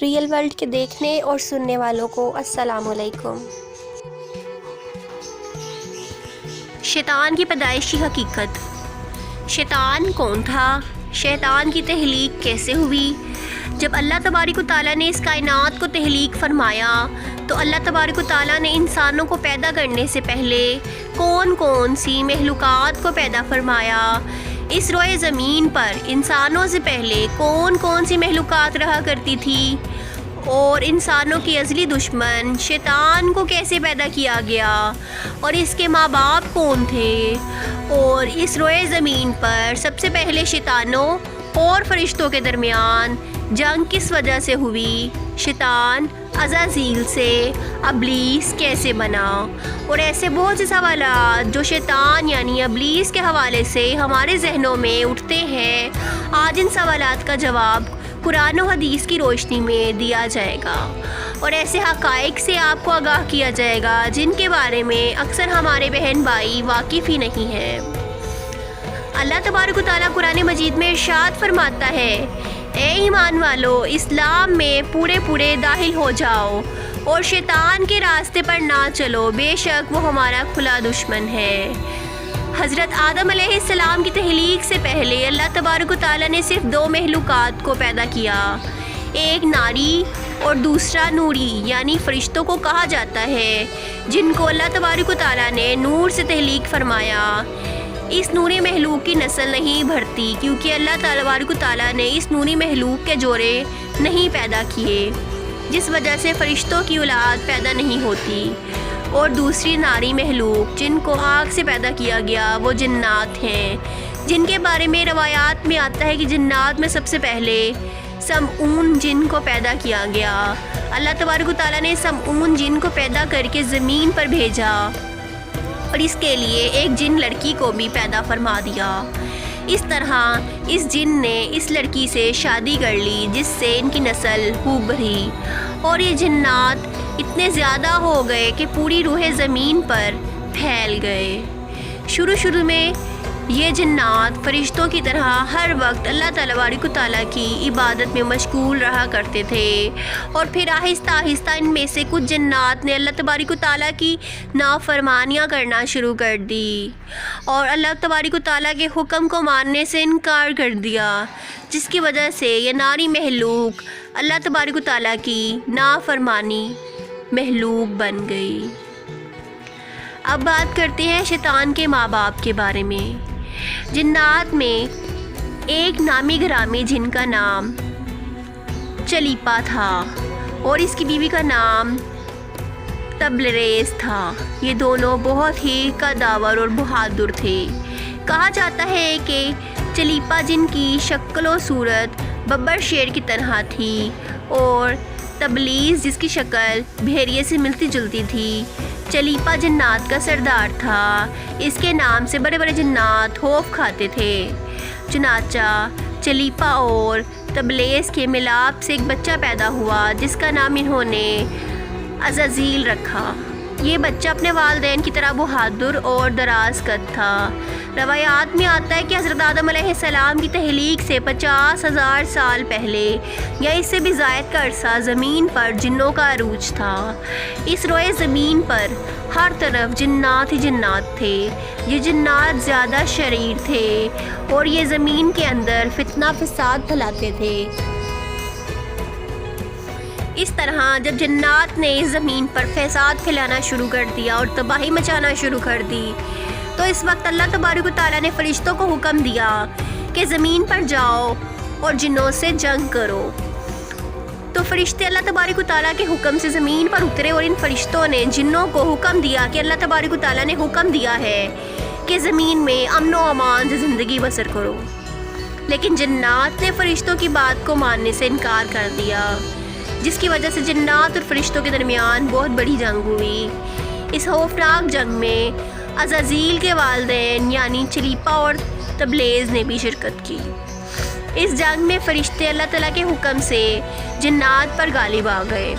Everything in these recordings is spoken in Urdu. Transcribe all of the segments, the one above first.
ریئل ورلڈ کے دیکھنے اور سننے والوں کو السلام علیکم۔ شیطان کی پیدائشی حقیقت۔ شیطان کون تھا؟ شیطان کی تخلیق کیسے ہوئی؟ جب اللہ تبارک و تعالیٰ نے اس کائنات کو تخلیق فرمایا تو اللہ تبارک و تعالیٰ نے انسانوں کو پیدا کرنے سے پہلے کون سی مخلوقات کو پیدا فرمایا؟ اس روئے زمین پر انسانوں سے پہلے کون سی مخلوقات رہا کرتی تھی؟ اور انسانوں کی ازلی دشمن شیطان کو کیسے پیدا کیا گیا؟ اور اس کے ماں باپ کون تھے؟ اور اس روئے زمین پر سب سے پہلے شیطانوں اور فرشتوں کے درمیان جنگ کس وجہ سے ہوئی؟ شیطان عزازیل سے ابلیس کیسے بنا؟ اور ایسے بہت سے سوالات جو شیطان یعنی ابلیس کے حوالے سے ہمارے ذہنوں میں اٹھتے ہیں، آج ان سوالات کا جواب قرآن و حدیث کی روشنی میں دیا جائے گا، اور ایسے حقائق سے آپ کو آگاہ کیا جائے گا جن کے بارے میں اکثر ہمارے بہن بھائی واقف ہی نہیں ہیں۔ اللہ تبارک و تعالیٰ قرآن مجید میں ارشاد فرماتا ہے، اے ایمان والو، اسلام میں پورے داخل ہو جاؤ اور شیطان کے راستے پر نہ چلو، بے شک وہ ہمارا کھلا دشمن ہے۔ حضرت آدم علیہ السلام کی تخلیق سے پہلے اللہ تبارک و تعالیٰ نے صرف 2 مخلوقات کو پیدا کیا، ایک ناری اور دوسرا نوری یعنی فرشتوں کو کہا جاتا ہے، جن کو اللہ تبارک و تعالیٰ نے نور سے تخلیق فرمایا۔ اس نوری مخلوق کی نسل نہیں بھرتی کیونکہ اللہ تبارک و تعالیٰ نے اس نوری مخلوق کے جوڑے نہیں پیدا کیے، جس وجہ سے فرشتوں کی اولاد پیدا نہیں ہوتی۔ اور دوسری ناری مخلوق جن کو آگ سے پیدا کیا گیا وہ جنات ہیں، جن کے بارے میں روایات میں آتا ہے کہ جنات میں سب سے پہلے سمعون جن کو پیدا کیا گیا۔ اللہ تبارک و تعالیٰ نے سمعون جن کو پیدا کر کے زمین پر بھیجا اور اس کے لیے ایک جن لڑکی کو بھی پیدا فرما دیا۔ اس طرح اس جن نے اس لڑکی سے شادی کر لی جس سے ان کی نسل خوب بڑھی، اور یہ جنات اتنے زیادہ ہو گئے کہ پوری روح زمین پر پھیل گئے۔ شروع میں یہ جنات فرشتوں کی طرح ہر وقت اللہ تبارک و تعالیٰ کی عبادت میں مشغول رہا کرتے تھے، اور پھر آہستہ ان میں سے کچھ جنات نے اللہ تبارک و تعالیٰ کی نافرمانیاں کرنا شروع کر دی اور اللہ تبارک و تعالیٰ کے حکم کو ماننے سے انکار کر دیا، جس کی وجہ سے یہ ناری مخلوق اللہ تبارک و تعالیٰ کی نافرمانی مخلوق بن گئی۔ اب بات کرتے ہیں شیطان کے ماں باپ کے بارے میں۔ جنات میں ایک نامی گرامی جن کا نام چلیپا تھا اور اس کی بیوی کا نام تبلیس تھا۔ یہ دونوں بہت ہی قداور اور بہادر تھے۔ کہا جاتا ہے کہ چلیپا جن کی شکل و صورت ببر شیر کی طرح تھی اور تبلیس جس کی شکل بھیڑیے سے ملتی جلتی تھی۔ چلیپا جنات کا سردار تھا، اس کے نام سے بڑے جنات خوف کھاتے تھے۔ چنانچہ چلیپا اور تبلیس کے ملاپ سے ایک بچہ پیدا ہوا جس کا نام انہوں نے عزازیل رکھا۔ یہ بچہ اپنے والدین کی طرح بہادر اور دراز قد تھا۔ روایات میں آتا ہے کہ حضرت آدم علیہ السلام کی تخلیق سے 50,000 سال پہلے یا اس سے بھی زائد کا عرصہ زمین پر جنوں کا عروج تھا۔ اس روئے زمین پر ہر طرف جنات ہی جنات تھے۔ یہ جنات زیادہ شریر تھے اور یہ زمین کے اندر فتنہ فساد پھیلاتے تھے۔ اس طرح جب جنات نے اس زمین پر فساد پھیلانا شروع کر دیا اور تباہی مچانا شروع کر دی تو اس وقت اللہ تبارک و تعالیٰ نے فرشتوں کو حکم دیا کہ زمین پر جاؤ اور جنوں سے جنگ کرو۔ تو فرشتے اللہ تبارک و تعالیٰ کے حکم سے زمین پر اترے اور ان فرشتوں نے جنوں کو حکم دیا کہ اللہ تبارک و تعالیٰ نے حکم دیا ہے کہ زمین میں امن و امان سے زندگی بسر کرو، لیکن جنات نے فرشتوں کی بات کو ماننے سے انکار کر دیا، جس کی وجہ سے جنات اور فرشتوں کے درمیان بہت بڑی جنگ ہوئی۔ اس خوفناک جنگ میں عزازیل کے والدین یعنی چلیپا اور تبلیس نے بھی شرکت کی۔ اس جنگ میں فرشتے اللہ تعالیٰ کے حکم سے جنات پر غالب آ گئے۔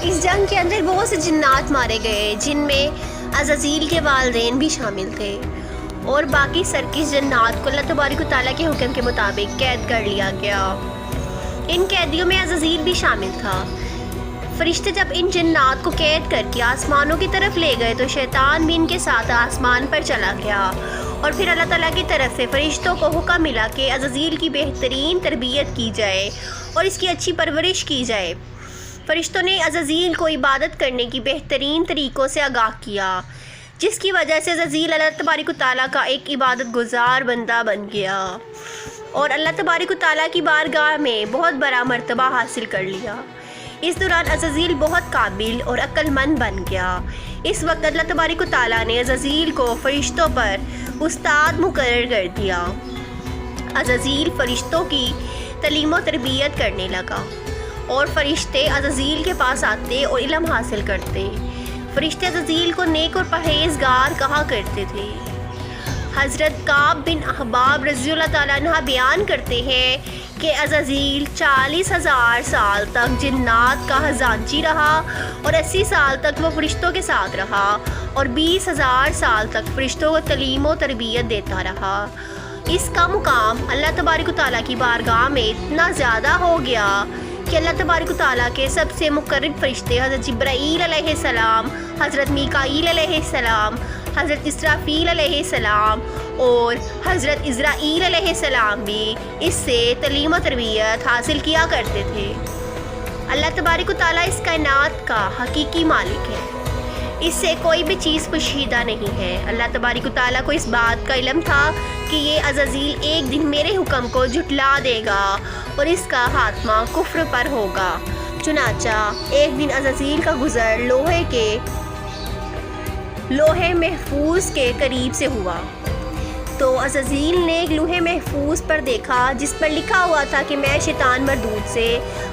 اس جنگ کے اندر بہت سے جنات مارے گئے جن میں عزازیل کے والدین بھی شامل تھے، اور باقی سرکش جنات کو اللہ تبارک و تعالیٰ کے حکم کے مطابق قید کر لیا گیا۔ ان قیدیوں میں عزازیل بھی شامل تھا۔ فرشتے جب ان جنات کو قید کر کے آسمانوں کی طرف لے گئے تو شیطان بھی ان کے ساتھ آسمان پر چلا گیا، اور پھر اللہ تعالیٰ کی طرف سے فرشتوں کو حکم ملا کہ عزازیل کی بہترین تربیت کی جائے اور اس کی اچھی پرورش کی جائے۔ فرشتوں نے عزازیل کو عبادت کرنے کی بہترین طریقوں سے آگاہ کیا، جس کی وجہ سے عزازیل اللہ تبارک و تعالیٰ کا ایک عبادت گزار بندہ بن گیا اور اللہ تبارک و تعالیٰ کی بارگاہ میں بہت بڑا مرتبہ حاصل کر لیا۔ اس دوران عزازیل بہت قابل اور عقل مند بن گیا۔ اس وقت اللہ تبارک و تعالیٰ نے عزازیل کو فرشتوں پر استاد مقرر کر دیا۔ عزازیل فرشتوں کی تعلیم و تربیت کرنے لگا اور فرشتے عزازیل کے پاس آتے اور علم حاصل کرتے۔ فرشتے عزازیل کو نیک اور پرہیزگار کہا کرتے تھے۔ حضرت کعب بن احباب رضی اللہ تعالیٰ عنہ بیان کرتے ہیں کہ عزازیل 40,000 سال تک جنات کا خزانچی رہا اور 80 سال تک وہ فرشتوں کے ساتھ رہا اور 20,000 سال تک فرشتوں کو تعلیم و تربیت دیتا رہا۔ اس کا مقام اللہ تبارک و تعالیٰ کی بارگاہ میں اتنا زیادہ ہو گیا کہ اللہ تبارک و تعالیٰ کے سب سے مقرب فرشتے حضرت جبرائیل علیہ السلام، حضرت میکائیل علیہ السلام، حضرت اسرافیل علیہ السلام اور حضرت عزرائیل علیہ السلام بھی اس سے تعلیم و تربیت حاصل کیا کرتے تھے۔ اللہ تبارک و تعالیٰ اس کائنات کا حقیقی مالک ہے، اس سے کوئی بھی چیز پوشیدہ نہیں ہے۔ اللہ تبارک و تعالیٰ کو اس بات کا علم تھا کہ یہ عزازیل ایک دن میرے حکم کو جھٹلا دے گا اور اس کا خاتمہ کفر پر ہوگا۔ چنانچہ ایک دن عزازیل کا گزر لوہے محفوظ کے قریب سے ہوا تو عزازیل نے ایک لوہے محفوظ پر دیکھا جس پر لکھا ہوا تھا کہ میں شیطان مردود سے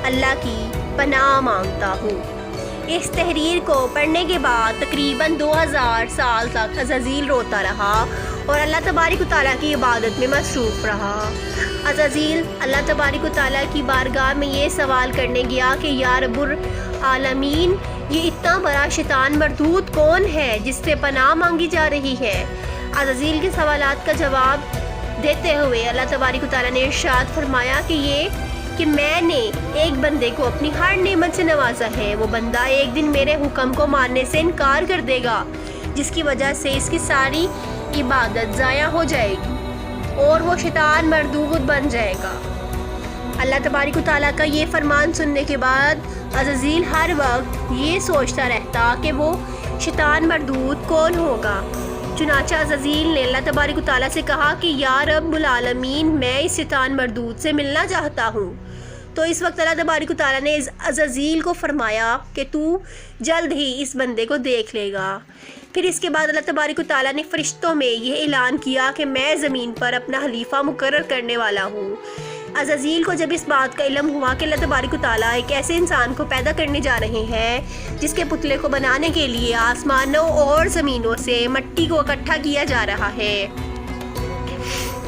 اللہ کی پناہ مانگتا ہوں۔ اس تحریر کو پڑھنے کے بعد تقریباً 2000 سال تک عزازیل روتا رہا اور اللہ تبارک و تعالیٰ کی عبادت میں مصروف رہا۔ عزازیل اللہ تبارک و تعالیٰ کی بارگاہ میں یہ سوال کرنے گیا کہ یا رب العالمین، یہ اتنا بڑا شیطان مردود کون ہے جس سے پناہ مانگی جا رہی ہے؟ عزازیل کے سوالات کا جواب دیتے ہوئے اللہ تبارک و تعالیٰ نے ارشاد فرمایا کہ میں نے ایک بندے کو اپنی ہر نعمت سے نوازا ہے، وہ بندہ ایک دن میرے حکم کو ماننے سے انکار کر دے گا جس کی وجہ سے اس کی ساری عبادت ضائع ہو جائے گی اور وہ شیطان مردود بن جائے گا۔ اللہ تبارک و تعالیٰ کا یہ فرمان سننے کے بعد عزازیل ہر وقت یہ سوچتا رہتا کہ وہ شیطان مردود کون ہوگا۔ چنانچہ عزازیل نے اللہ تبارک و تعالیٰ سے کہا کہ یا رب العالمین، میں اس شیطان مردود سے ملنا چاہتا ہوں۔ تو اس وقت اللہ تبارک و تعالیٰ نے عزازیل کو فرمایا کہ تو جلد ہی اس بندے کو دیکھ لے گا۔ پھر اس کے بعد اللہ تبارک و تعالیٰ نے فرشتوں میں یہ اعلان کیا کہ میں زمین پر اپنا خلیفہ مقرر کرنے والا ہوں۔ عزازیل کو جب اس بات کا علم ہوا کہ اللہ تبارک و تعالیٰ ایک ایسے انسان کو پیدا کرنے جا رہے ہیں جس کے پتلے کو بنانے کے لیے آسمانوں اور زمینوں سے مٹی کو اکٹھا کیا جا رہا ہے،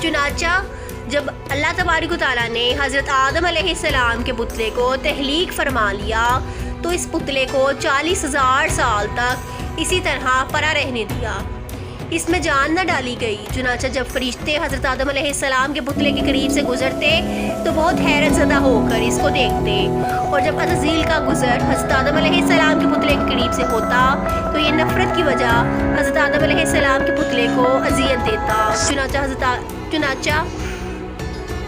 چنانچہ جب اللہ تبارک و تعالیٰ نے حضرت آدم علیہ السلام کے پتلے کو تخلیق فرما لیا تو اس پتلے کو 40,000 سال تک اسی طرح پڑا رہنے دیا، اس میں جان نہ ڈالی گئی۔ چنانچہ جب فرشتے حضرت آدم علیہ السلام کے پتلے کے قریب سے گزرتے تو بہت حیرت زدہ ہو کر اس کو دیکھتے، اور جب عزازیل کا گزر حضرت آدم علیہ السلام کے پتلے کے قریب سے ہوتا تو یہ نفرت کی وجہ حضرت آدم علیہ السلام کے پتلے کو اذیت دیتا۔ چنانچہ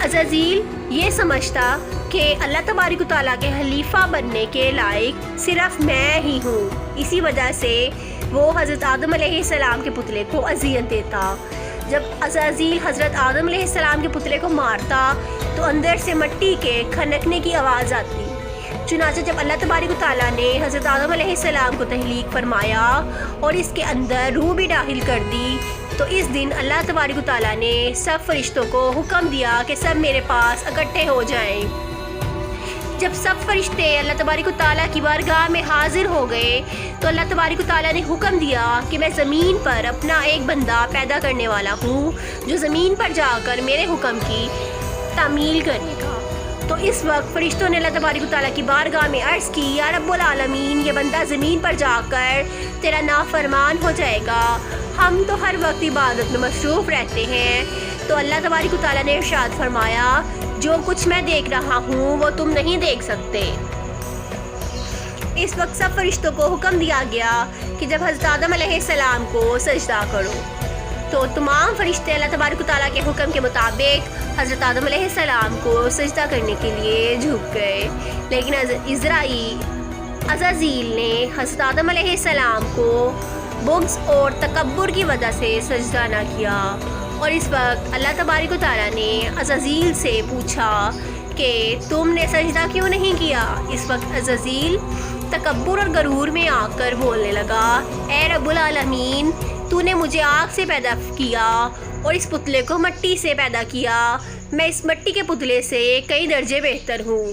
عزازیل یہ سمجھتا کہ اللہ تبارک و تعالیٰ کے خلیفہ بننے کے لائق صرف میں ہی ہوں، اسی وجہ سے وہ حضرت آدم علیہ السلام کے پتلے کو اذیت دیتا۔ جب عزازیل حضرت آدم علیہ السلام کے پتلے کو مارتا تو اندر سے مٹی کے کھنکنے کی آواز آتی۔ چنانچہ جب اللہ تبارک و تعالیٰ نے حضرت آدم علیہ السلام کو تخلیق فرمایا اور اس کے اندر روح بھی داخل کر دی تو اس دن اللہ تبارک و تعالیٰ نے سب فرشتوں کو حکم دیا کہ سب میرے پاس اکٹھے ہو جائیں۔ جب سب فرشتے اللہ تبارک و تعالیٰ کی بارگاہ میں حاضر ہو گئے تو اللہ تبارک و تعالیٰ نے حکم دیا کہ میں زمین پر اپنا ایک بندہ پیدا کرنے والا ہوں جو زمین پر جا کر میرے حکم کی تعمیل کرے گا۔ تو اس وقت فرشتوں نے اللہ تبارک و تعالیٰ کی بارگاہ میں عرض کی، یا رب العالمین، یہ بندہ زمین پر جا کر تیرا نافرمان ہو جائے گا، ہم تو ہر وقت عبادت میں مصروف رہتے ہیں۔ تو اللہ تبارک و تعالیٰ نے ارشاد فرمایا، جو کچھ میں دیکھ رہا ہوں وہ تم نہیں دیکھ سکتے۔ اس وقت سب فرشتوں کو حکم دیا گیا کہ جب حضرت آدم علیہ السلام کو سجدہ کرو، تو تمام فرشتے اللہ تبارک و تعالیٰ کے حکم کے مطابق حضرت آدم علیہ السلام کو سجدہ کرنے کے لیے جھک گئے، لیکن عزازیل نے حضرت آدم علیہ السلام کو بغض اور تکبر کی وجہ سے سجدہ نہ کیا۔ اور اس وقت اللہ تبارک و تعالیٰ نے عزازیل سے پوچھا کہ تم نے سجدہ کیوں نہیں کیا؟ اس وقت عزازیل تکبر اور غرور میں آ کر بولنے لگا، اے رب العالمین، تو نے مجھے آگ سے پیدا کیا اور اس پتلے کو مٹی سے پیدا کیا، میں اس مٹی کے پتلے سے کئی درجے بہتر ہوں۔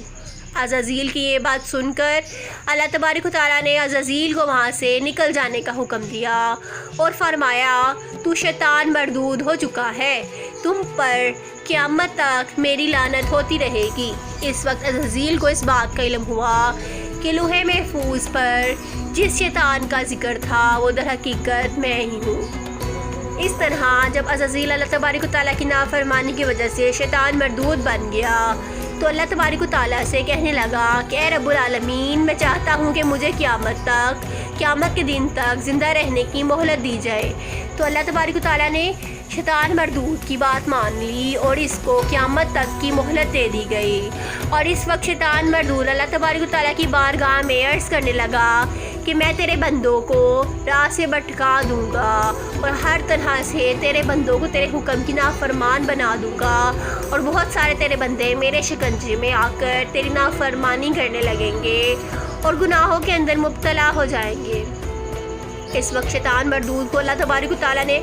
عزازیل کی یہ بات سن کر اللہ تبارک و تعالیٰ نے عزازیل کو وہاں سے نکل جانے کا حکم دیا اور فرمایا، تو شیطان مردود ہو چکا ہے، تم پر قیامت تک میری لعنت ہوتی رہے گی۔ اس وقت عزازیل کو اس بات کا علم ہوا کہ لوح محفوظ پر جس شیطان کا ذکر تھا وہ در حقیقت میں ہی ہوں۔ اس طرح جب عزازیل اللہ تبارک و تعالیٰ کی نافرمانی کی وجہ سے شیطان مردود بن گیا تو اللہ تبارک و تعالیٰ سے کہنے لگا کہ اے رب العالمین، میں چاہتا ہوں کہ مجھے قیامت کے دن تک زندہ رہنے کی مہلت دی جائے۔ تو اللہ تبارک و تعالیٰ نے شیطان مردود کی بات مان لی اور اس کو قیامت تک کی مہلت دے دی گئی۔ اور اس وقت شیطان مردود اللہ تبارک و تعالیٰ کی بارگاہ میں عرض کرنے لگا کہ میں تیرے بندوں کو راہ سے بھٹکا دوں گا اور ہر طرح سے تیرے بندوں کو تیرے حکم کی نافرمان بنا دوں گا، اور بہت سارے تیرے بندے میرے شکنجے میں آ کر تیری نافرمانی کرنے لگیں گے اور گناہوں کے اندر مبتلا ہو جائیں گے۔ اس وقت شیطان مردود کو اللہ تبارک و تعالیٰ نے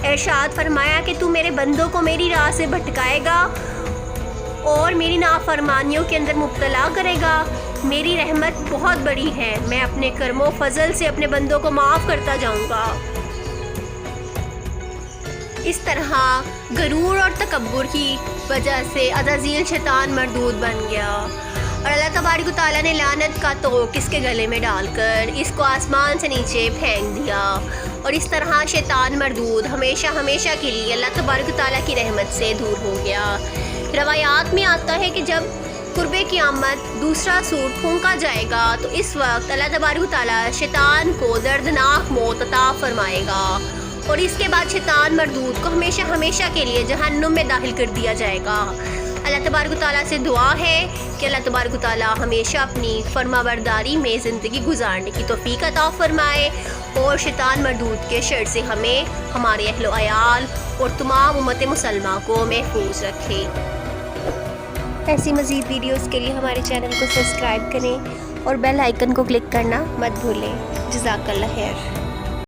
ارشاد فرمایا کہ تو میرے بندوں کو میری راہ سے بھٹکائے گا اور میری نافرمانیوں کے اندر مبتلا کرے گا۔ میری رحمت بہت بڑی ہے، میں اپنے کرم و فضل سے اپنے بندوں کو معاف کرتا جاؤں گا۔ اس طرح غرور اور تکبر کی وجہ سے عزازیل شیطان مردود بن گیا اور اللہ تبارک و تعالیٰ نے لعنت کا توق اس کے گلے میں ڈال کر اس کو آسمان سے نیچے پھینک دیا، اور اس طرح شیطان مردود ہمیشہ ہمیشہ کے لیے اللہ تبارک و تعالیٰ کی رحمت سے دور ہو گیا۔ روایات میں آتا ہے کہ جب قرب قیامت دوسرا سور پھونکا جائے گا تو اس وقت اللہ تبارک و تعالیٰ شیطان کو دردناک موت عطا فرمائے گا، اور اس کے بعد شیطان مردود کو ہمیشہ ہمیشہ کے لیے جہنم میں داخل کر دیا جائے گا۔ اللہ تبارک و تعالیٰ سے دعا ہے کہ اللہ تبارک و تعالیٰ ہمیشہ اپنی فرما برداری میں زندگی گزارنے کی توفیق عطا فرمائے اور شیطان مردود کے شر سے ہمیں، ہمارے اہل و عیال اور تمام امت مسلمہ کو محفوظ رکھے۔ ایسی مزید ویڈیوز کے لیے ہمارے چینل کو سبسکرائب کریں اور بیل آئیکن کو کلک کرنا مت بھولیں۔ جزاک اللہ خیر۔